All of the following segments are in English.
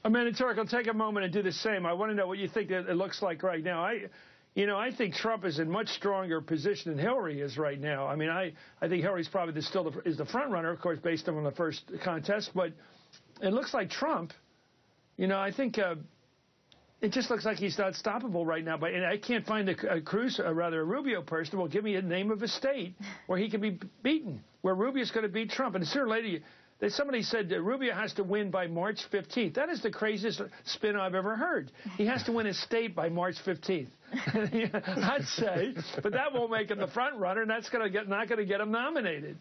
Amanda Terkel, take a moment and do the same. I want to know what you think that it looks like right now. I think Trump is in much stronger position than Hillary is right now. I mean, I think Hillary's probably still is the front runner, of course, based on the first contest. But it looks like Trump, I think it just looks like he's not stoppable right now. And I can't find a Rubio person. Well, give me a name of a state where he can be beaten, where Rubio's going to beat Trump. And sooner or later, somebody said Rubio has to win by March 15th. That is the craziest spin I've ever heard. He has to win his state by March 15th. I'd say, but that won't make him the front runner, and that's not going to get him nominated.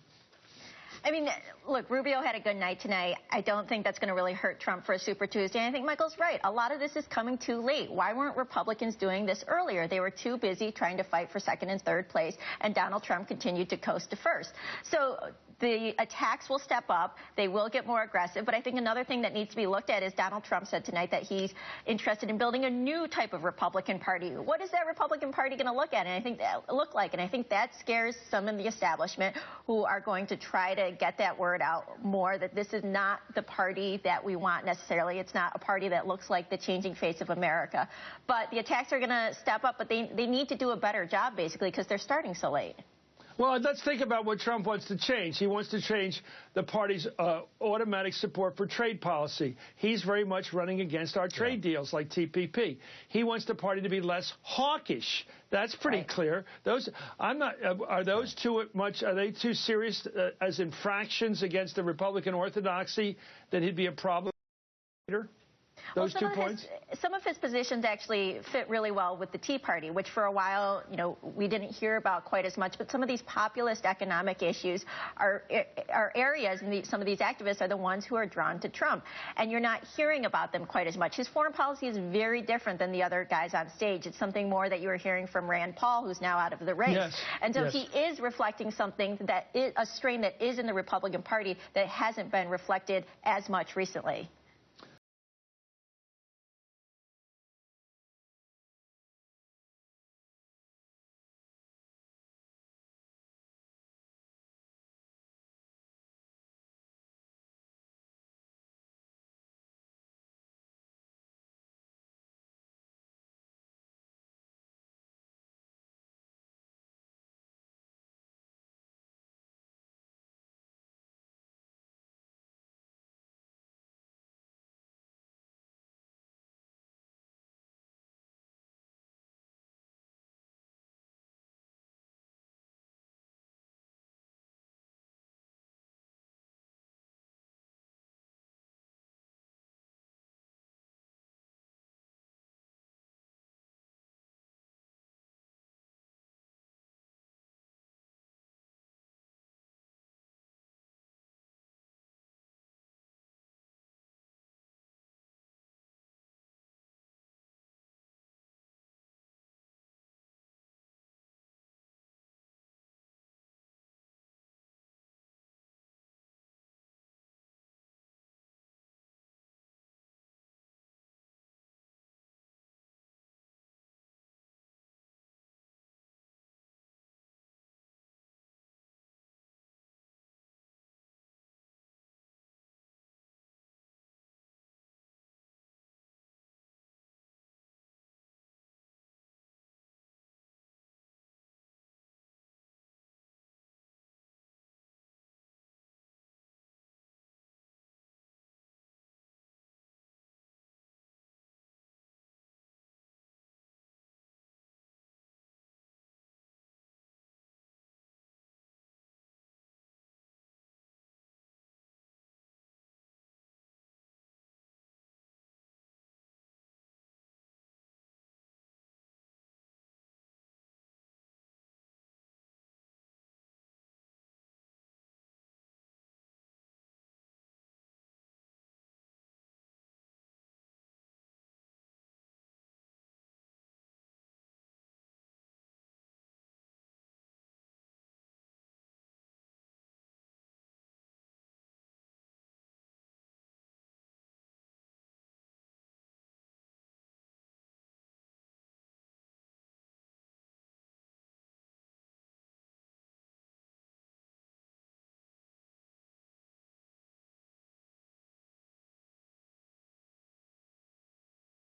I mean, look, Rubio had a good night tonight. I don't think that's going to really hurt Trump for a Super Tuesday. And I think Michael's right. A lot of this is coming too late. Why weren't Republicans doing this earlier? They were too busy trying to fight for second and third place, and Donald Trump continued to coast to first. So the attacks will step up. They will get more aggressive. But I think another thing that needs to be looked at is Donald Trump said tonight that he's interested in building a new type of Republican Party. What is that Republican Party going to look at? And I think look like? And I think that scares some in the establishment who are going to try to get that word out more, that this is not the party that we want necessarily. It's not a party that looks like the changing face of America. But the attacks are going to step up, but they need to do a better job, basically, because they're starting so late. Well, let's think about what Trump wants to change. He wants to change the party's automatic support for trade policy. He's very much running against our trade deals like TPP. He wants the party to be less hawkish. That's pretty clear. Are those are they too serious as infractions against the Republican orthodoxy that he'd be a problem? Those 2 points? Some of his positions actually fit really well with the Tea Party, which for a while, we didn't hear about quite as much. But some of these populist economic issues are areas, and some of these activists are the ones who are drawn to Trump. And you're not hearing about them quite as much. His foreign policy is very different than the other guys on stage. It's something more that you were hearing from Rand Paul, who's now out of the race. Yes. And so he is reflecting something that is a strain that is in the Republican Party that hasn't been reflected as much recently.